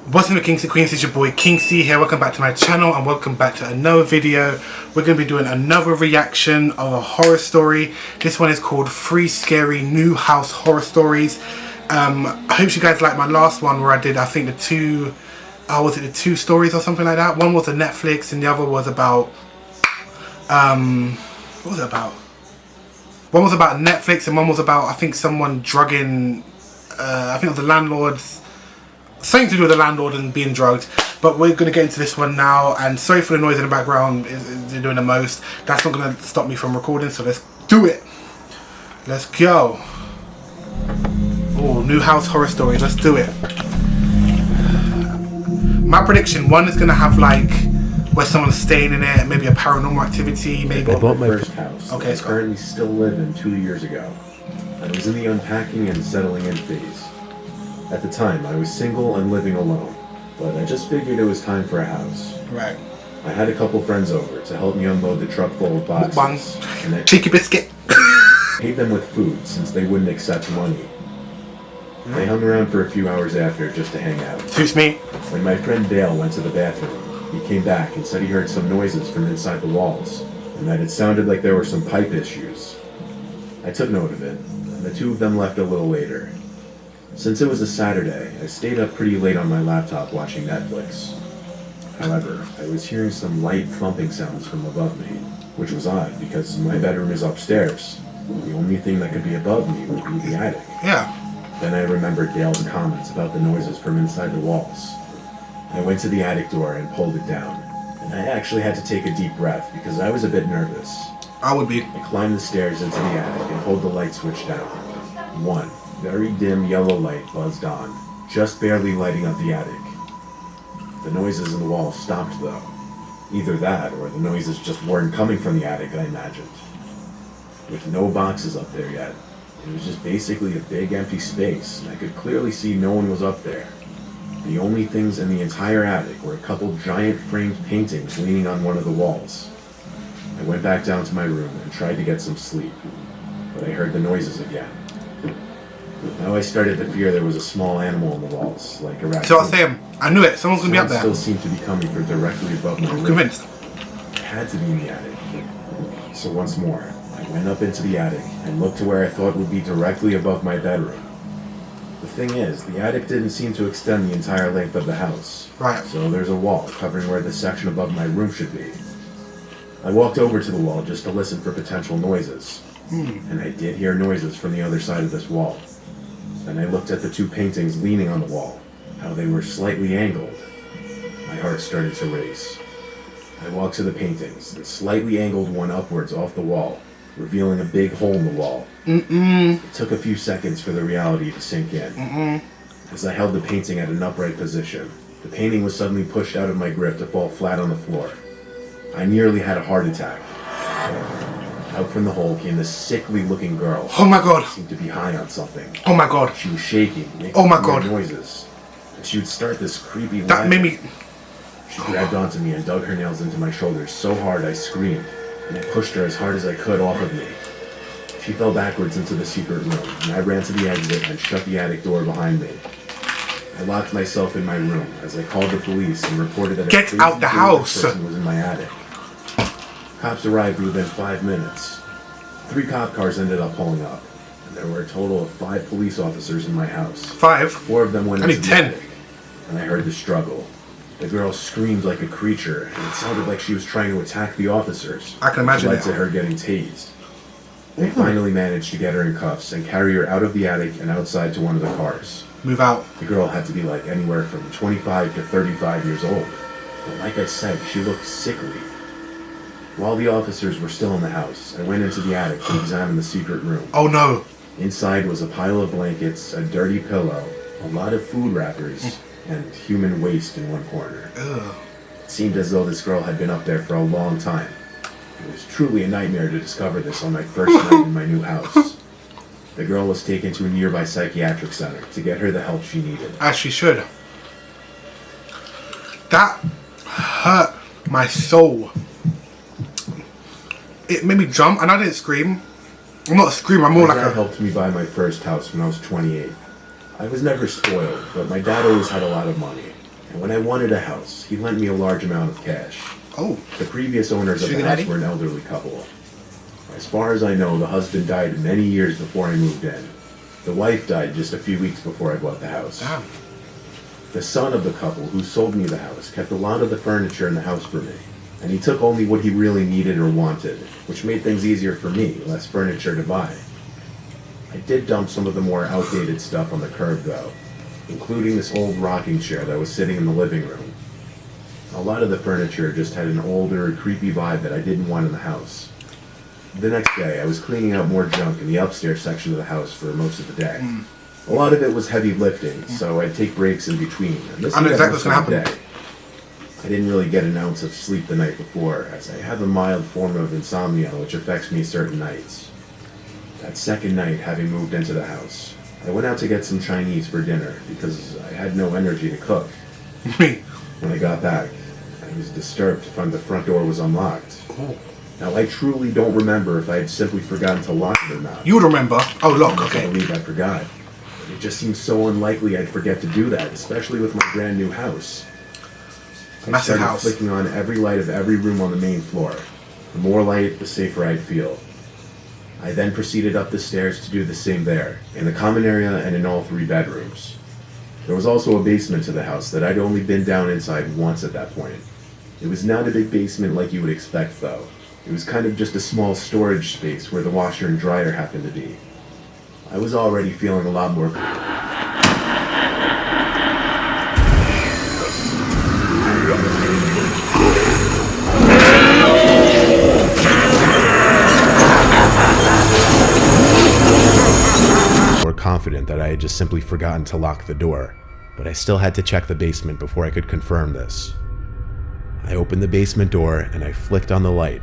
What's up, Kings and Queens? It's your boy King C here. Welcome back to my channel and welcome back to another video. We're going to be doing another reaction of a horror story. This one is called 3 Scary New House Horror Stories. I hope you guys liked my last one where I did, I think, the two stories or something like that. One was a Netflix and the other was about, what was it about? One was about Netflix and one was about, I think, someone drugging, I think it was the landlord's, something to do with the landlord and being drugged. But we're going to get into this one now, and sorry for the noise in the background, they're doing the most. That's not going to stop me from recording, so let's do it. Let's go. Oh, New House Horror Story, let's do it. My prediction, one is going to have like where someone's staying in it, maybe a paranormal activity, maybe. I bought my first house. Okay, I currently still live in 2 years ago. I was in the unpacking and settling in phase. At the time, I was single and living alone, but I just figured it was time for a house. Right. I had a couple friends over to help me unload the truck full of boxes, and I cheeky biscuit. paid them with food since they wouldn't accept money. They hung around for a few hours after just to hang out. Excuse me. When my friend Dale went to the bathroom, he came back and said he heard some noises from inside the walls, and that it sounded like there were some pipe issues. I took note of it, and the two of them left a little later. Since it was a Saturday, I stayed up pretty late on my laptop watching Netflix. However, I was hearing some light thumping sounds from above me, which was odd because my bedroom is upstairs. The only thing that could be above me would be the attic. Yeah. Then I remembered Dale's comments about the noises from inside the walls. I went to the attic door and pulled it down, and I actually had to take a deep breath because I was a bit nervous. I would be. I climbed the stairs into the attic and pulled the light switch down. One very dim yellow light buzzed on, just barely lighting up the attic. The noises in the wall stopped though. Either that, or the noises just weren't coming from the attic, I imagined. With no boxes up there yet, it was just basically a big empty space, and I could clearly see no one was up there. The only things in the entire attic were a couple giant framed paintings leaning on one of the walls. I went back down to my room and tried to get some sleep, but I heard the noises again. Now I started to fear there was a small animal on the walls, like a raccoon. So I was saying, I knew it. Someone's gonna be up there. Still seemed to be coming from directly above my room. I'm convinced. It had to be in the attic. So once more, I went up into the attic and looked to where I thought would be directly above my bedroom. The thing is, the attic didn't seem to extend the entire length of the house. Right. So there's a wall covering where the section above my room should be. I walked over to the wall just to listen for potential noises. And I did hear noises from the other side of this wall. Then I looked at the two paintings leaning on the wall, how they were slightly angled. My heart started to race. I walked to the paintings and slightly angled one upwards off the wall, revealing a big hole in the wall. It took a few seconds for the reality to sink in. As I held the painting at an upright position, the painting was suddenly pushed out of my grip to fall flat on the floor. I nearly had a heart attack. Out from the hole came this sickly-looking girl. Oh my god. She seemed to be high on something. Oh my god. She was shaking, making weird noises. And she would start this creepy laugh. That made me... She grabbed onto me and dug her nails into my shoulders so hard I screamed, and I pushed her as hard as I could off of me. She fell backwards into the secret room, and I ran to the exit and shut the attic door behind me. I locked myself in my room as I called the police and reported that Get out the house! person was in my attic. Cops arrived within 5 minutes. 3 cop cars ended up pulling up, and there were a total of 5 police officers in my house. 5? 4 of them went I into need the 10. attic, and I heard the struggle. The girl screamed like a creature, and it sounded like she was trying to attack the officers. I can imagine Which led that. to her getting tased. They finally managed to get her in cuffs and carry her out of the attic and outside to one of the cars. Move out. The girl had to be like anywhere from 25 to 35 years old. But like I said, she looked sickly. While the officers were still in the house, I went into the attic to examine the secret room. Oh no. Inside was a pile of blankets, a dirty pillow, a lot of food wrappers, and human waste in one corner. Ugh. It seemed as though this girl had been up there for a long time. It was truly a nightmare to discover this on my first night in my new house. The girl was taken to a nearby psychiatric center to get her the help she needed. As she should. That hurt my soul. It made me jump, and I didn't scream. I'm not a screamer, I'm more My like dad a... helped me buy my first house when I was 28. I was never spoiled, but my dad always had a lot of money. And when I wanted a house, he lent me a large amount of cash. Oh, The previous owners of the Sugar house daddy? were an elderly couple. As far as I know, the husband died many years before I moved in. The wife died just a few weeks before I bought the house. damn. The son of the couple who sold me the house kept a lot of the furniture in the house for me, and he took only what he really needed or wanted, which made things easier for me, less furniture to buy. I did dump some of the more outdated stuff on the curb though, including this old rocking chair that was sitting in the living room. A lot of the furniture just had an older, creepy vibe that I didn't want in the house. The next day, I was cleaning out more junk in the upstairs section of the house for most of the day. A lot of it was heavy lifting, so I'd take breaks in between. And this I know was exactly what's gonna the happen. day. I didn't really get an ounce of sleep the night before, as I have a mild form of insomnia which affects me certain nights. That second night, having moved into the house, I went out to get some Chinese for dinner because I had no energy to cook. Me. When I got back, I was disturbed to find the front door was unlocked. Oh. Now, I truly don't remember if I had simply forgotten to lock it or not. You would remember. Oh, look, I okay. believe I forgot. It just seems so unlikely I'd forget to do that, especially with my brand new house. I Massive started house. flicking on every light of every room on the main floor. The more light, the safer I'd feel. I then proceeded up the stairs to do the same there, in the common area and in all 3 bedrooms. There was also a basement to the house that I'd only been down inside once at that point. It was not a big basement like you would expect though. It was kind of just a small storage space where the washer and dryer happened to be. I was already feeling a lot more confident that I had just simply forgotten to lock the door, but I still had to check the basement before I could confirm this. I opened the basement door and I flicked on the light.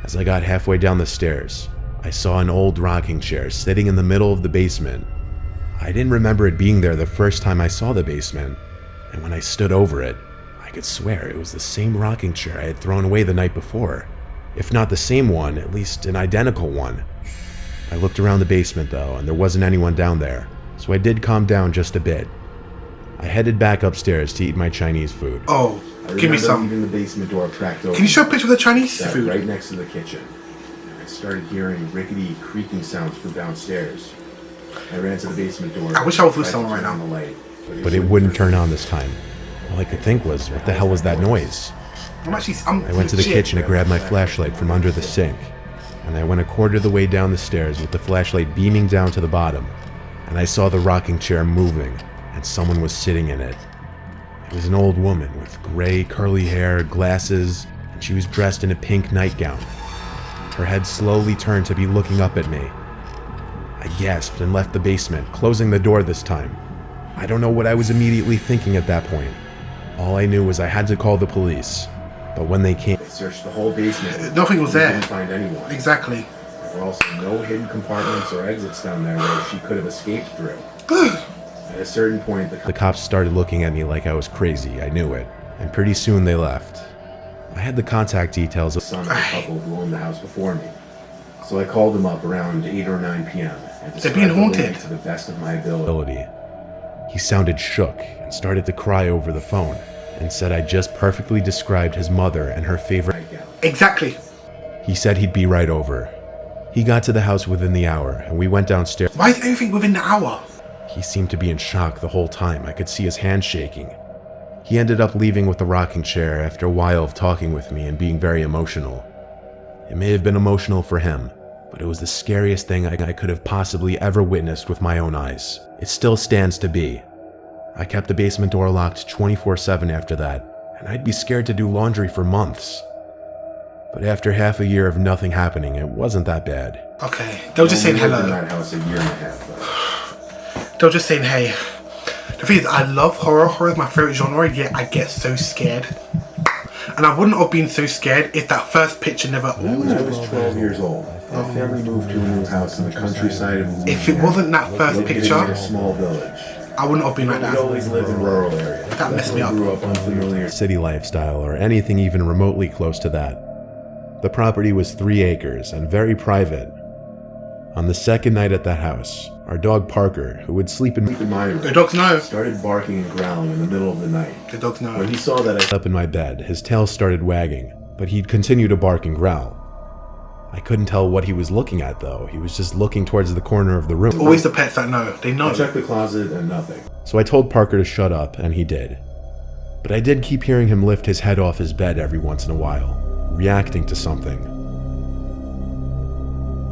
As I got halfway down the stairs, I saw an old rocking chair sitting in the middle of the basement. I didn't remember it being there the first time I saw the basement, and when I stood over it, I could swear it was the same rocking chair I had thrown away the night before. If not the same one, at least an identical one. I looked around the basement though, and there wasn't anyone down there, so I did calm down just a bit. I headed back upstairs to eat my Chinese food. Oh, I give me remember some. leaving the basement door cracked open. Can you show a picture of the Chinese Sat food? right next to the kitchen. I started hearing rickety creaking sounds from downstairs. I ran to the basement door. I wish I was with tried to someone right turn now. on the light, But it wouldn't turn on this time. All I could think was, what the hell was that noise? I I went to the kitchen to grab my flashlight from under the sink, and I went a quarter of the way down the stairs with the flashlight beaming down to the bottom, and I saw the rocking chair moving, and someone was sitting in it. It was an old woman with gray curly hair, glasses, and she was dressed in a pink nightgown. Her head slowly turned to be looking up at me. I gasped and left the basement, closing the door this time. I don't know what I was immediately thinking at that point. All I knew was I had to call the police, but when they came, I searched the whole basement. Nothing was and there. Didn't find anyone. Exactly. There were also no hidden compartments or exits down there where she could have escaped through. At a certain point, the cops started looking at me like I was crazy. I knew it, and pretty soon they left. I had the contact details of son of the couple who owned the house before me. So I called them up around 8 or 9 p.m. and They're being described the haunted. lady to the best of my ability. He sounded shook and started to cry over the phone and said I just perfectly described his mother and her favorite. Nightgown. Exactly. He said he'd be right over. He got to the house within the hour, and we went downstairs. Why is everything within the hour? He seemed to be in shock the whole time. I could see his hands shaking. He ended up leaving with the rocking chair after a while of talking with me and being very emotional. It may have been emotional for him, but it was the scariest thing I could have possibly ever witnessed with my own eyes. It still stands to be. I kept the basement door locked 24/7 after that, and I'd be scared to do laundry for months. But after half a year of nothing happening, it wasn't that bad. Okay. They were just saying We lived in hello. that house a year and a half, though. They were just saying hey. The thing is, I love horror. Horror is my favorite genre, yet I get so scared. And I wouldn't have been so scared if that first picture never... When I was 12 years old, my family moved to a new house in the countryside of Louisiana. If it wasn't that first located picture, in a small village. I wouldn't have been like We that. always lived in rural areas. That messed me up. Grew up unfamiliar. City lifestyle or anything even remotely close to that. The property was 3 acres and very private. On the second night at that house, our dog Parker, who would sleep in my room, The dogs know. started barking and growling in the middle of the night. The dogs know. When he saw that up in my bed, his tail started wagging, but he'd continue to bark and growl. I couldn't tell what he was looking at though. He was just looking towards the corner of the room. Always the pets that know. They know. I checked the closet and nothing. So I told Parker to shut up, and he did. But I did keep hearing him lift his head off his bed every once in a while, reacting to something.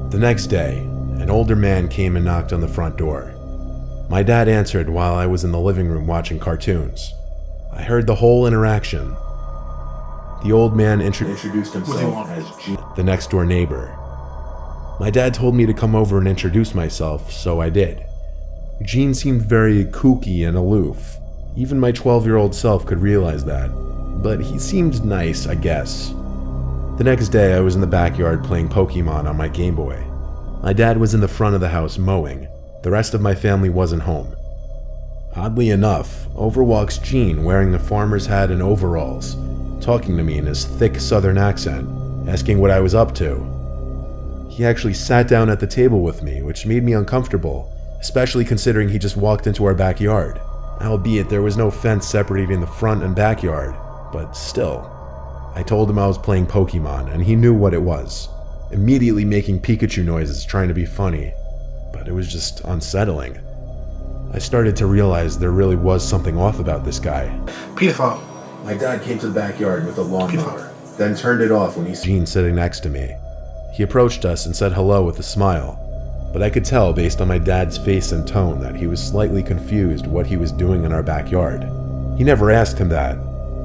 The next day, an older man came and knocked on the front door. My dad answered while I was in the living room watching cartoons. I heard the whole interaction. The old man Introduced himself as Gene. the next door neighbor. My dad told me to come over and introduce myself, so I did. Gene seemed very kooky and aloof. Even my 12-year-old self could realize that. But he seemed nice, I guess. The next day, I was in the backyard playing Pokemon on my Game Boy. My dad was in the front of the house mowing. The rest of my family wasn't home. Oddly enough, over walks Gene wearing a farmer's hat and overalls, talking to me in his thick southern accent, asking what I was up to. He actually sat down at the table with me, which made me uncomfortable, especially considering he just walked into our backyard. Albeit there was no fence separating the front and backyard, but still. I told him I was playing Pokemon, and he knew what it was, immediately making Pikachu noises trying to be funny, but it was just unsettling. I started to realize there really was something off about this guy. Pedophile. My dad came to the backyard with a lawnmower, then turned it off when he Gene sitting next to me. He approached us and said hello with a smile, but I could tell based on my dad's face and tone that he was slightly confused what he was doing in our backyard. He never asked him that,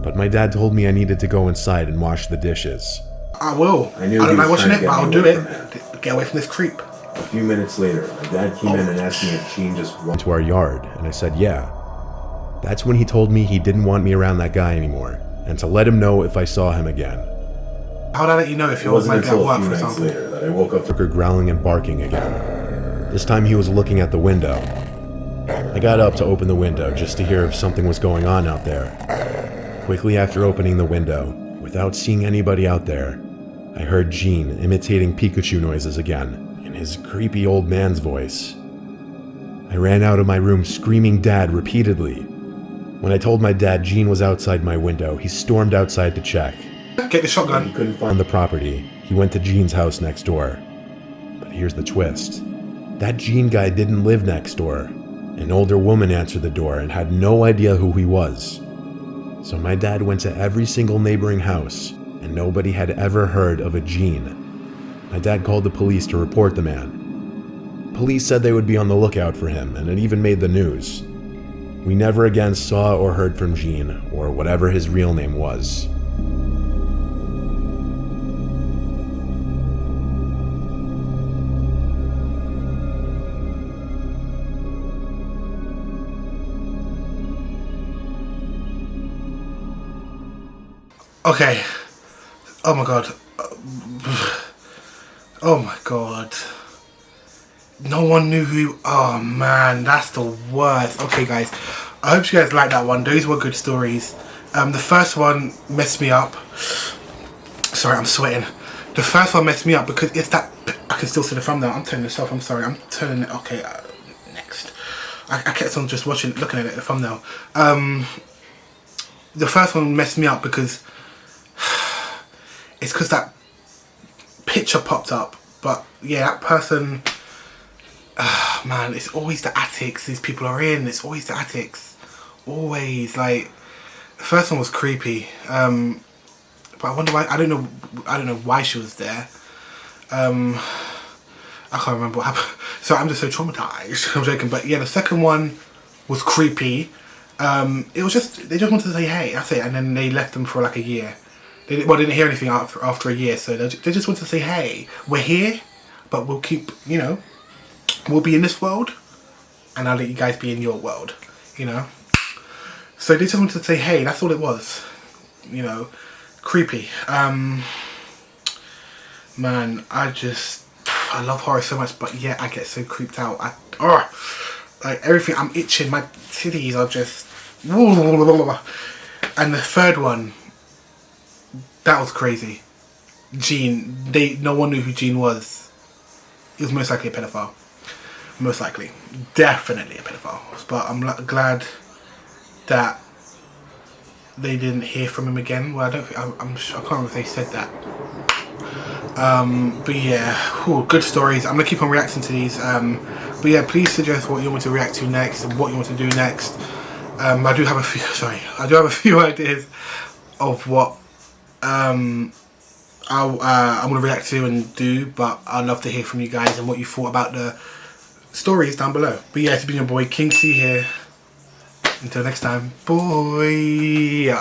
but my dad told me I needed to go inside and wash the dishes. I will. I knew I don't he like was watching trying it, to but get I'll me do away it. from Get away from this creep. A few minutes later, my dad came in and asked me if Gene just walked To our yard, and I said yeah. That's when he told me he didn't want me around that guy anymore, and to let him know if I saw him again. How would I let you know if It you're wasn't maybe at until a work, few for nights example? later that I woke up to Parker growling and barking again. This time he was looking at the window. I got up to open the window just to hear if something was going on out there. Quickly after opening the window, without seeing anybody out there, I heard Gene imitating Pikachu noises again, in his creepy old man's voice. I ran out of my room screaming "Dad" repeatedly. When I told my dad Gene was outside my window, he stormed outside to check. Get the he shotgun. couldn't On find the property, he went to Gene's house next door. But here's the twist. That Gene guy didn't live next door. An older woman answered the door and had no idea who he was. So my dad went to every single neighboring house, and nobody had ever heard of a Gene. My dad called the police to report the man. Police said they would be on the lookout for him, and it even made the news. We never again saw or heard from Gene, or whatever his real name was. Okay. Oh my god. Oh my god. No one knew who. Oh man, that's the worst. Okay, guys. I hope you guys liked that one. Those were good stories. The first one messed me up. Sorry, I'm sweating. The first one messed me up because it's that. I can still see the thumbnail. I'm turning this off. I'm sorry. I'm turning it. Okay, next. I kept on just watching, looking at it, the thumbnail. The first one messed me up because it's because that picture popped up. But yeah, that person. Man, it's always the attics these people are in. It's always the attics. Always. Like, the first one was creepy. But I wonder why. I don't know why she was there. I can't remember what happened. So I'm just so traumatized. I'm joking. But yeah, the second one was creepy. It was just, they just wanted to say hey, that's it. And then they left them for like a year. They didn't hear anything after a year. So they just wanted to say hey, we're here, but we'll keep, you know, we'll be in this world, and I'll let you guys be in your world, you know. So they just wanted to say hey, that's all it was, you know. Creepy. Man, I love horror so much, but yeah, I get so creeped out. Like everything, I'm itching, my titties are just. And the third one, that was crazy. Gene, no one knew who Gene was. he was most likely a pedophile. Most likely, definitely a pedophile. But I'm glad that they didn't hear from him again. Well, I don't think I can't remember if they said that. But yeah, good stories. I'm gonna keep on reacting to these. But yeah, please suggest what you want to react to next and what you want to do next. I do have a few. Sorry, I do have a few ideas of what I'm gonna react to and do. But I'd love to hear from you guys and what you thought about the stories down below. But yeah, it's been your boy King C here. Until next time, boy.